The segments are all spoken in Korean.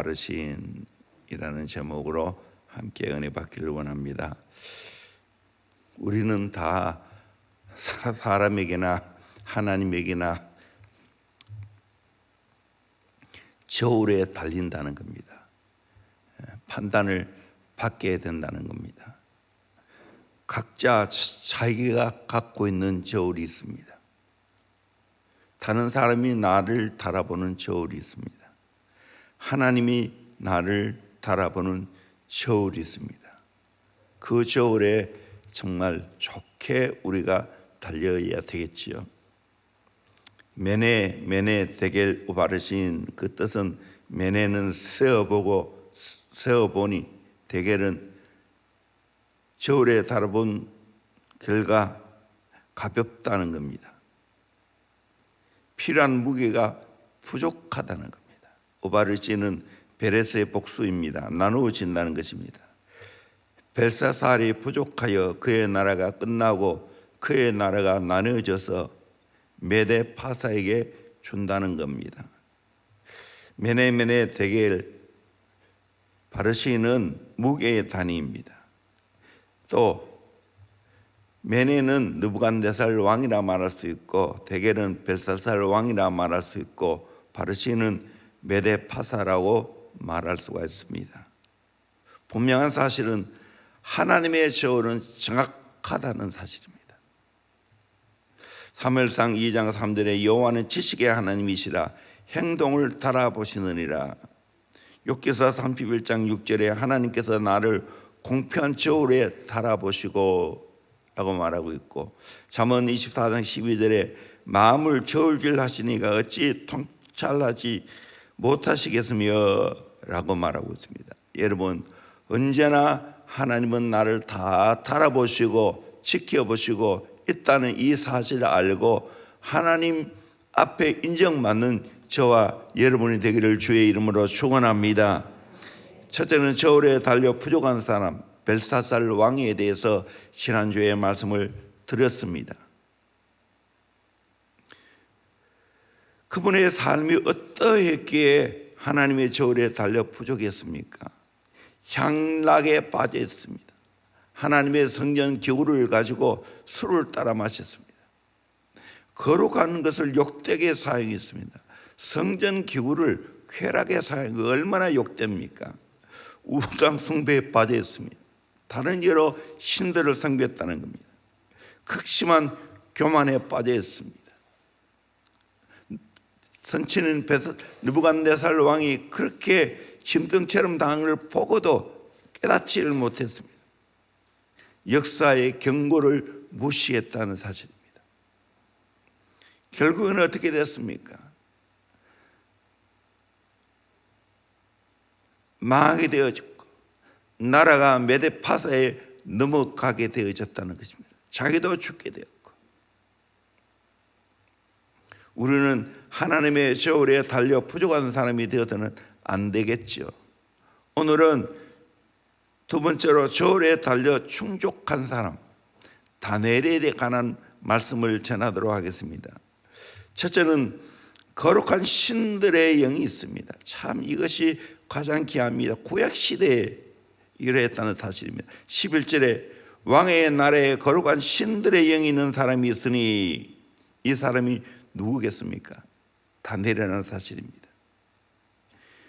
바르신이라는 제목으로 함께 은혜 받기를 원합니다. 우리는 다 사람에게나 하나님에게나 저울에 달린다는 겁니다. 판단을 받게 된다는 겁니다. 각자 자기가 갖고 있는 저울이 있습니다. 다른 사람이 나를 달아보는 저울이 있습니다. 하나님이 나를 달아보는 저울이 있습니다. 그 저울에 정말 좋게 우리가 달려야 되겠지요. 메네 데겔 우바르신, 그 뜻은 메네는 세어보니 데겔은 저울에 달아본 결과 가볍다는 겁니다. 필요한 무게가 부족하다는 겁니다. 우바르신은 베레스의 복수입니다. 나누어진다는 것입니다. 벨사살이 부족하여 그의 나라가 끝나고 그의 나라가 나누어져서 메데 파사에게 준다는 겁니다. 메네 데겔 바르신은 무게의 단위입니다. 또 메네는 느부갓네살 왕이라 말할 수 있고 데겔은 벨사살 왕이라 말할 수 있고 바르신은 메데 파사라고 말할 수가 있습니다. 분명한 사실은 하나님의 저울은 정확하다는 사실입니다. 사무엘상 2장 3절에 여호와는 지식의 하나님이시라 행동을 달아보시느니라. 욥기서 31장 6절에 하나님께서 나를 공평한 저울에 달아보시고 라고 말하고 있고, 잠언 24장 12절에 마음을 저울질 하시니가 어찌 통찰하지 못하시겠으며 라고 말하고 있습니다. 여러분, 언제나 하나님은 나를 다 달아보시고 지켜보시고 있다는 이 사실을 알고 하나님 앞에 인정받는 저와 여러분이 되기를 주의 이름으로 축원합니다. 첫째는 저울에 달려 부족한 사람 벨사살 왕에 대해서 지난주에 말씀을 드렸습니다. 그분의 삶이 어떠했기에 하나님의 저울에 달려 부족했습니까? 향락에 빠져 있습니다. 하나님의 성전 기구를 가지고 술을 따라 마셨습니다. 거룩한 것을 욕되게 사용했습니다. 성전 기구를 쾌락에 사용한 얼마나 욕됩니까? 우상 숭배에 빠져 있습니다. 다른 여러 신들을 숭배했다는 겁니다. 극심한 교만에 빠져 있습니다. 선친인 느부갓네살 왕이 그렇게 짐승처럼 당한 걸 보고도 깨닫지를 못했습니다. 역사의 경고를 무시했다는 사실입니다. 결국은 어떻게 됐습니까? 망하게 되어졌고 나라가 메데 파사에 넘어가게 되어졌다는 것입니다. 자기도 죽게 되었고. 우리는 하나님의 저울에 달려 부족한 사람이 되어서는 안 되겠죠. 오늘은 두 번째로 저울에 달려 충족한 사람 다니엘에 관한 말씀을 전하도록 하겠습니다. 첫째는 거룩한 신들의 영이 있습니다. 참 이것이 가장 귀합니다. 구약시대에 이러했다는 사실입니다. 11절에 왕의 나라에 거룩한 신들의 영이 있는 사람이 있으니 이 사람이 누구겠습니까? 다니엘이라는 사실입니다.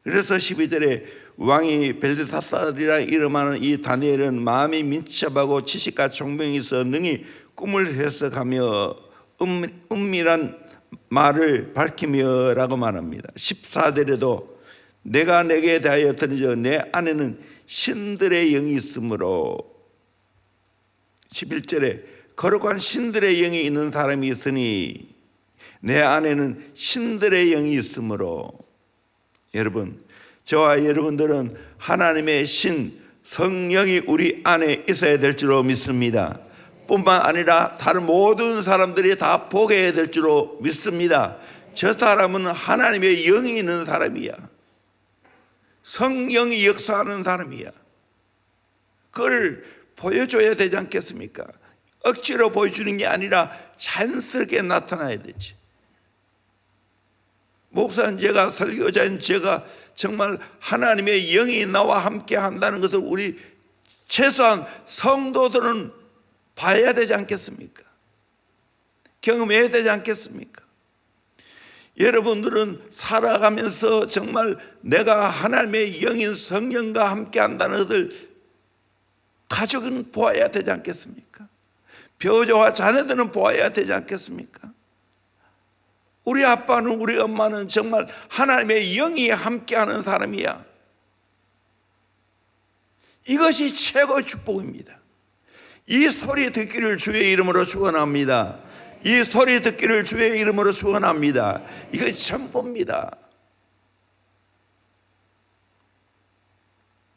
그래서 12절에 왕이 벨드사살이라 이름하는 이 다니엘은 마음이 민첩하고 지식과 총명이 있어 능히 꿈을 해석하며 은밀한 말을 밝히며 라고 말합니다. 14절에도 내가 내게 대하여 들으려 내 안에는 신들의 영이 있으므로 11절에 거룩한 신들의 영이 있는 사람이 있으니 내 안에는 신들의 영이 있으므로. 여러분, 저와 여러분들은 하나님의 신 성령이 우리 안에 있어야 될 줄로 믿습니다. 뿐만 아니라 다른 모든 사람들이 다 보게 될 줄로 믿습니다. 저 사람은 하나님의 영이 있는 사람이야. 성령이 역사하는 사람이야. 그걸 보여줘야 되지 않겠습니까? 억지로 보여주는 게 아니라 자연스럽게 나타나야 되지. 목사인 제가, 설교자인 제가 정말 하나님의 영이 나와 함께 한다는 것을 우리 최소한 성도들은 봐야 되지 않겠습니까? 경험해야 되지 않겠습니까? 여러분들은 살아가면서 정말 내가 하나님의 영인 성령과 함께 한다는 것을 가족은 보아야 되지 않겠습니까? 배우자와 자녀들은 보아야 되지 않겠습니까? 우리 아빠는, 우리 엄마는 정말 하나님의 영이 함께하는 사람이야. 이것이 최고의 축복입니다. 이 소리 듣기를 주의 이름으로 축원합니다. 이 소리 듣기를 주의 이름으로 축원합니다. 이것이 전부입니다.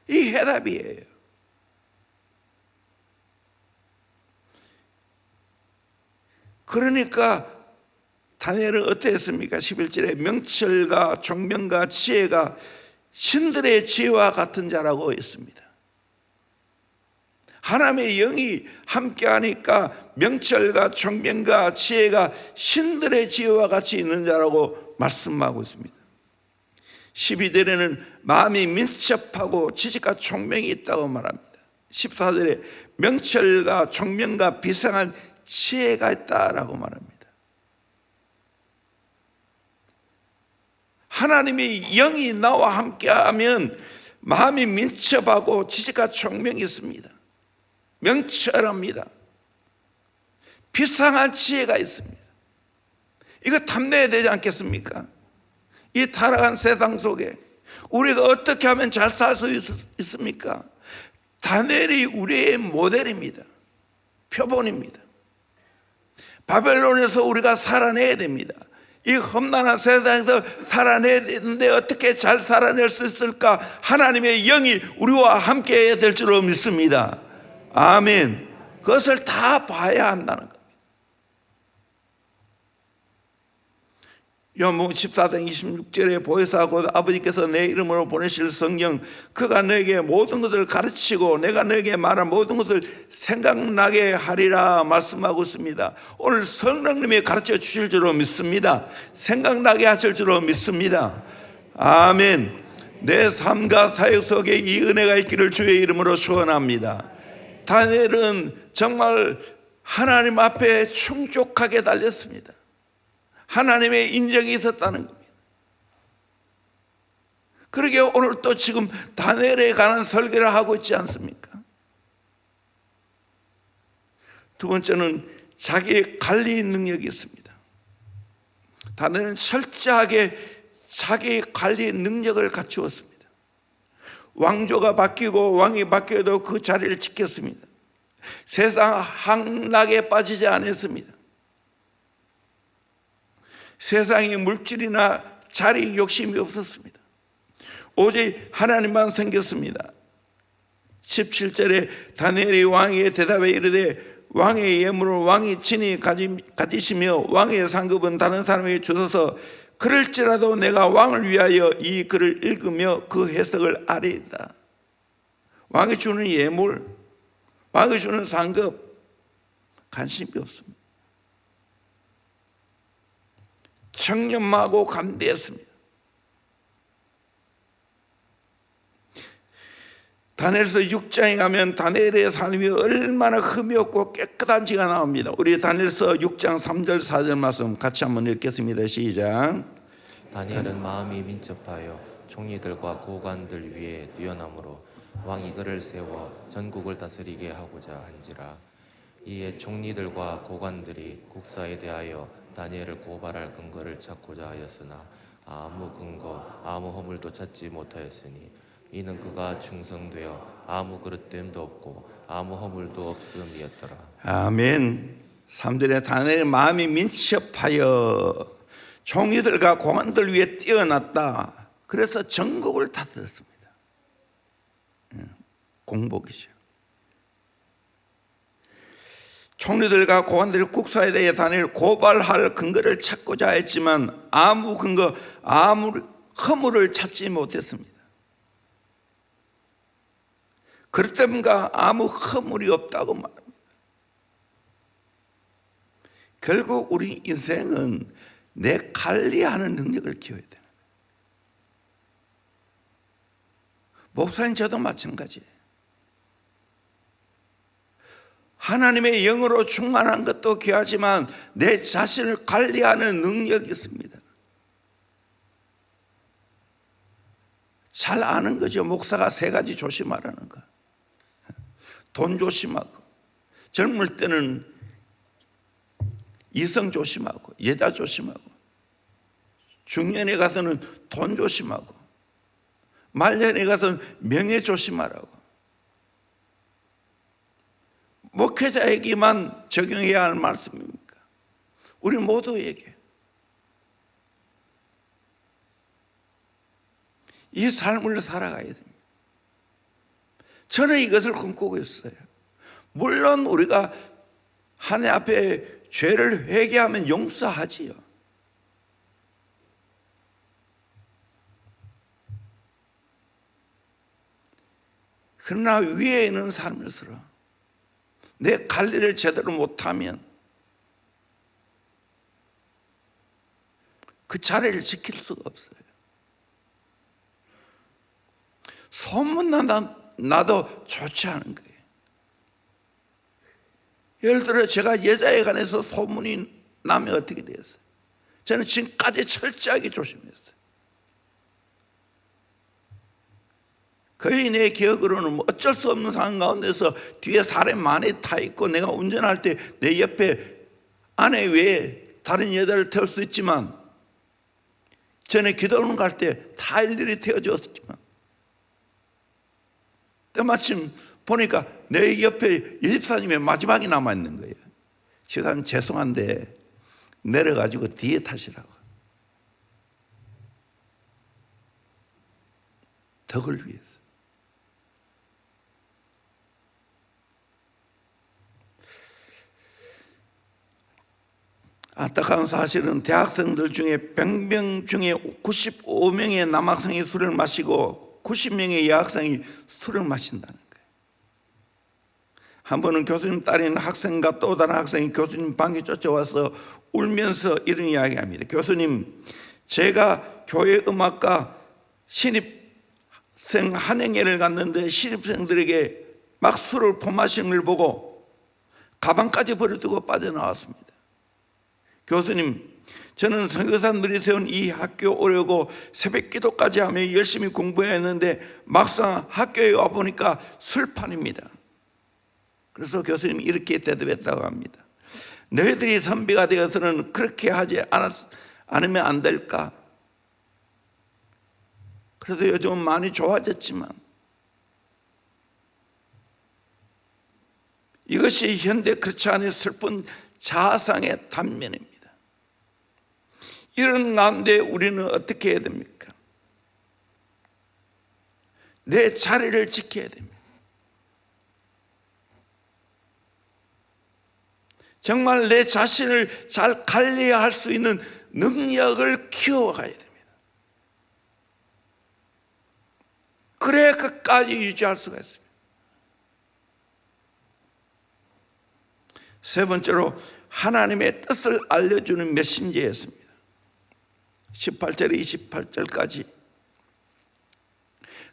이 해답이에요. 그러니까 다니엘은 어떻게 했습니까? 11절에 명철과 총명과 지혜가 신들의 지혜와 같은 자라고 했습니다. 하나님의 영이 함께하니까 명철과 총명과 지혜가 신들의 지혜와 같이 있는 자라고 말씀하고 있습니다. 12절에는 마음이 민첩하고 지식과 총명이 있다고 말합니다. 14절에 명철과 총명과 비상한 지혜가 있다라고 말합니다. 하나님의 영이 나와 함께하면 마음이 민첩하고 지식과 총명이 있습니다. 명철합니다. 비상한 지혜가 있습니다. 이거 탐내야 되지 않겠습니까? 이 타락한 세상 속에 우리가 어떻게 하면 잘 살 수 있습니까? 다니엘이 우리의 모델입니다. 표본입니다. 바벨론에서 우리가 살아내야 됩니다. 이 험난한 세상에서 살아내야 되는데 어떻게 잘 살아낼 수 있을까? 하나님의 영이 우리와 함께 해야 될 줄로 믿습니다. 아멘. 그것을 다 봐야 한다는 겁니다. 요한복음 14장 26절에 보혜사 곧 아버지께서 내 이름으로 보내실 성령 그가 너에게 모든 것을 가르치고 내가 너에게 말한 모든 것을 생각나게 하리라 말씀하고 있습니다. 오늘 성령님이 가르쳐 주실 줄로 믿습니다. 생각나게 하실 줄로 믿습니다. 아멘. 내 삶과 사역 속에 이 은혜가 있기를 주의 이름으로 축원합니다. 다니엘은 정말 하나님 앞에 충족하게 달렸습니다. 하나님의 인정이 있었다는 겁니다. 그러게 오늘 또 지금 다니엘에 관한 설교를 하고 있지 않습니까? 두 번째는 자기 관리 능력이 있습니다. 다니엘은 철저하게 자기 관리 능력을 갖추었습니다. 왕조가 바뀌고 왕이 바뀌어도 그 자리를 지켰습니다. 세상 향락에 빠지지 않았습니다. 세상에 물질이나 자리 욕심이 없었습니다. 오직 하나님만 생겼습니다. 17절에 다니엘이 왕에게 대답해 이르되 왕의 예물을 왕이 친히 가지시며 왕의 상급은 다른 사람에게 주셔서 그럴지라도 내가 왕을 위하여 이 글을 읽으며 그 해석을 아리이다. 왕이 주는 예물, 왕이 주는 상급 관심이 없습니다. 청렴하고 감대했습니다. 다니엘서 6장에 가면 다니엘의 삶이 얼마나 흠이 없고 깨끗한지가 나옵니다. 우리 다니엘서 6장 3절 4절 말씀 같이 한번 읽겠습니다. 시작. 다니엘은 마음이 민첩하여 총리들과 고관들 위에 뛰어남으로 왕이 그를 세워 전국을 다스리게 하고자 한지라. 이에 총리들과 고관들이 국사에 대하여 다니엘을 고발할 근거를 찾고자 하였으나 아무 근거 아무 허물도 찾지 못하였으니 이는 그가 충성되어 아무 그릇됨도 없고 아무 허물도 없음이었더라. 아멘. 3절에 다니엘의 마음이 민첩하여 총리들과 고관들 위에 뛰어났다. 그래서 전국을 다스렸습니다. 공복이죠. 총리들과 고관들이 국사에 대해 다니엘을 고발할 근거를 찾고자 했지만 아무 근거, 아무 허물을 찾지 못했습니다. 그럴 때문가 아무 허물이 없다고 말합니다. 결국 우리 인생은 내 관리하는 능력을 키워야 되는 거예요. 목사님 저도 마찬가지예요. 하나님의 영으로 충만한 것도 귀하지만 내 자신을 관리하는 능력이 있습니다. 잘 아는 거죠. 목사가 세 가지 조심하라는 거. 돈 조심하고, 젊을 때는 이성 조심하고, 여자 조심하고, 중년에 가서는 돈 조심하고, 말년에 가서는 명예 조심하라고. 목회자에게만 적용해야 할 말씀입니까? 우리 모두에게 이 삶을 살아가야 됩니다. 저는 이것을 꿈꾸고 있어요. 물론 우리가 하나님 앞에 죄를 회개하면 용서하지요. 그러나 위에 있는 삶을 살아 내 관리를 제대로 못하면 그 자리를 지킬 수가 없어요. 소문나도 좋지 않은 거예요. 예를 들어 제가 여자에 관해서 소문이 나면 어떻게 되었어요? 저는 지금까지 철저하게 조심했어요. 거의 내 기억으로는 어쩔 수 없는 상황 가운데서 뒤에 사람이 많이 타 있고 내가 운전할 때 내 옆에 아내 외에 다른 여자를 태울 수 있지만 전에 기도원 갈 때 다 일일이 태워주었지만 때마침 보니까 내 옆에 여집사님이 마지막에 남아있는 거예요. 집사님 죄송한데 내려가지고 뒤에 타시라고. 덕을 위해서. 안타까운 사실은 대학생들 중에 100명 중에 95명의 남학생이 술을 마시고 90명의 여학생이 술을 마신다는 거예요. 한 번은 교수님 딸인 학생과 또 다른 학생이 교수님 방에 쫓아와서 울면서 이런 이야기합니다. 교수님, 제가 교회 음악과 신입생 한행회를 갔는데 신입생들에게 막 술을 퍼마시는 걸 보고 가방까지 버려두고 빠져나왔습니다. 교수님, 저는 선교사님들이 세운 이 학교 오려고 새벽 기도까지 하며 열심히 공부해야 했는데 막상 학교에 와보니까 술판입니다. 그래서 교수님이 이렇게 대답했다고 합니다. 너희들이 선비가 되어서는 그렇게 하지 않으면 안 될까? 그래도 요즘은 많이 좋아졌지만 이것이 현대 크리스찬의 슬픈 자아상의 단면입니다. 이런 가운데 우리는 어떻게 해야 됩니까? 내 자리를 지켜야 됩니다. 정말 내 자신을 잘 관리할 수 있는 능력을 키워가야 됩니다. 그래야 끝까지 유지할 수가 있습니다. 세 번째로 하나님의 뜻을 알려주는 메신저였습니다. 18절 28절까지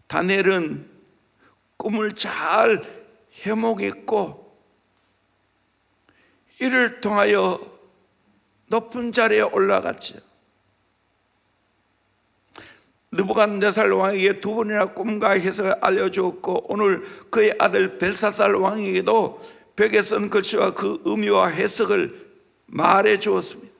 다니엘은 꿈을 잘 해몽했고 이를 통하여 높은 자리에 올라갔죠. 느부갓네살 왕에게 두 번이나 꿈과 해석을 알려주었고 오늘 그의 아들 벨사살 왕에게도 벽에 쓴 글씨와 그 의미와 해석을 말해 주었습니다.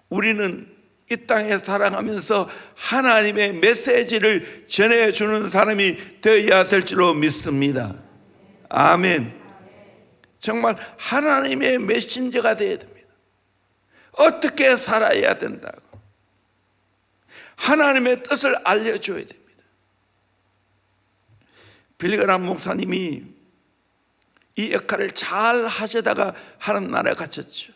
우리는 이 땅에 살아가면서 하나님의 메시지를 전해주는 사람이 되어야 될 줄로 믿습니다. 아멘. 정말 하나님의 메신저가 되어야 됩니다. 어떻게 살아야 된다고 하나님의 뜻을 알려줘야 됩니다. 빌리그람 목사님이 이 역할을 잘 하시다가 하는 나라에 갇혔죠.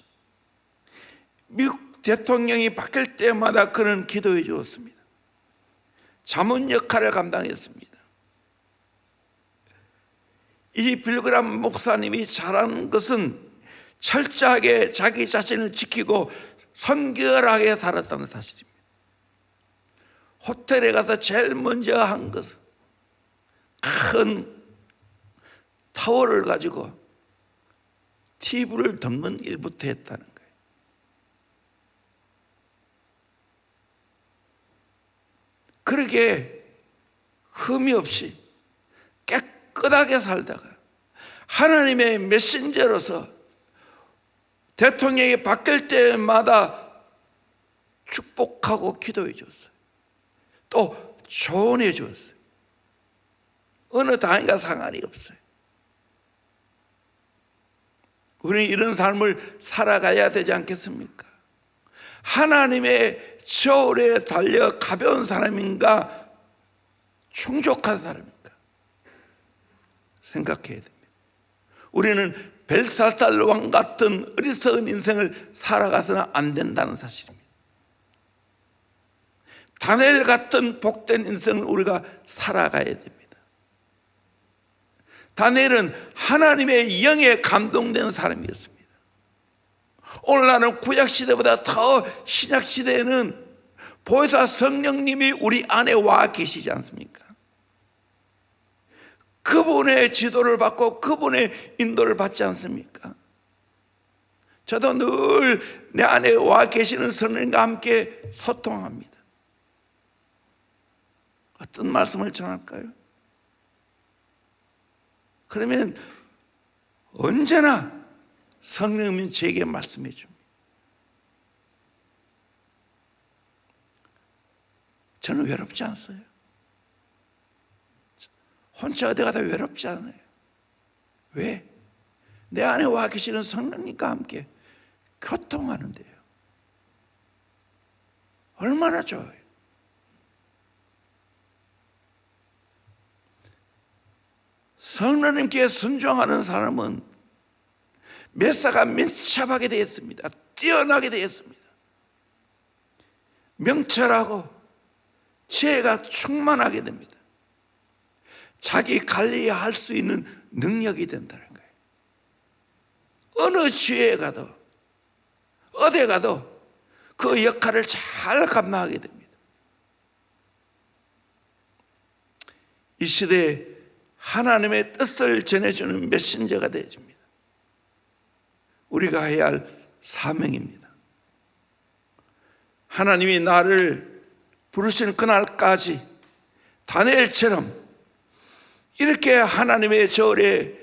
미국 대통령이 바뀔 때마다 그는 기도해 주었습니다. 자문 역할을 감당했습니다. 이 빌그람 목사님이 잘한 것은 철저하게 자기 자신을 지키고 성결하게 살았다는 사실입니다. 호텔에 가서 제일 먼저 한 것은 큰 타월을 가지고 TV를 덮는 일부터 했다는 거예요. 그렇게 흠이 없이 깨끗하게 살다가 하나님의 메신저로서 대통령이 바뀔 때마다 축복하고 기도해 줬어요. 또 조언해 줬어요. 어느 당인가 상관이 없어요. 우리는 이런 삶을 살아가야 되지 않겠습니까? 하나님의 저울에 달려 가벼운 사람인가 충족한 사람인가 생각해야 됩니다. 우리는 벨사살 왕 같은 어리석은 인생을 살아가서는 안 된다는 사실입니다. 다니엘 같은 복된 인생을 우리가 살아가야 됩니다. 다니엘은 하나님의 영에 감동된 사람이었습니다. 오늘날은 구약시대보다 더 신약시대에는 보혜사 성령님이 우리 안에 와 계시지 않습니까? 그분의 지도를 받고 그분의 인도를 받지 않습니까? 저도 늘 내 안에 와 계시는 성령님과 함께 소통합니다. 어떤 말씀을 전할까요? 그러면 언제나 성령님이 제게 말씀해 줍니다. 저는 외롭지 않아요. 혼자 어디 가다 외롭지 않아요. 왜? 내 안에 와 계시는 성령님과 함께 교통하는데요. 얼마나 좋아요. 성령님께 순종하는 사람은 메사가 밀착하게 되었습니다. 뛰어나게 되었습니다. 명철하고 지혜가 충만하게 됩니다. 자기 관리할 수 있는 능력이 된다는 거예요. 어느 지혜에 가도 어디에 가도 그 역할을 잘 감당하게 됩니다. 이 시대에 하나님의 뜻을 전해주는 메신저가 되어집니다. 우리가 해야 할 사명입니다. 하나님이 나를 부르신 그날까지 다니엘처럼 이렇게 하나님의 저울에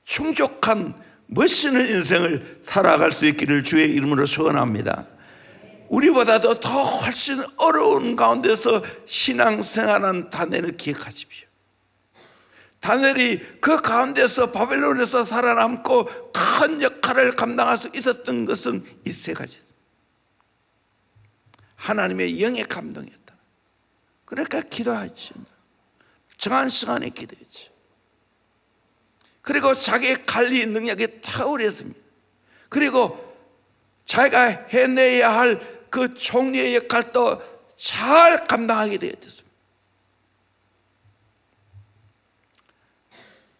충족한 멋있는 인생을 살아갈 수 있기를 주의 이름으로 소원합니다. 우리보다도 더 훨씬 어려운 가운데서 신앙생활한 다니엘을 기억하십시오. 다니엘이 그 가운데서 바벨론에서 살아남고 큰 역할을 감당할 수 있었던 것은 이 세 가지. 하나님의 영의 감동이었다. 그러니까 기도하죠. 정한 시간에 기도했죠. 그리고 자기의 관리 능력이 탁월했습니다. 그리고 자기가 해내야 할 그 총리의 역할도 잘 감당하게 되었습니다.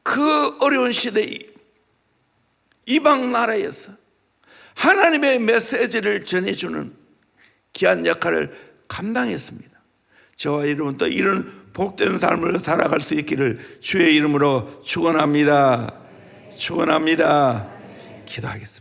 그 어려운 시대에 이방 나라에서 하나님의 메시지를 전해주는 귀한 역할을 감당했습니다. 저와 여러분도 이런 복된 삶을 살아갈 수 있기를 주의 이름으로 축원합니다. 축원합니다. 기도하겠습니다.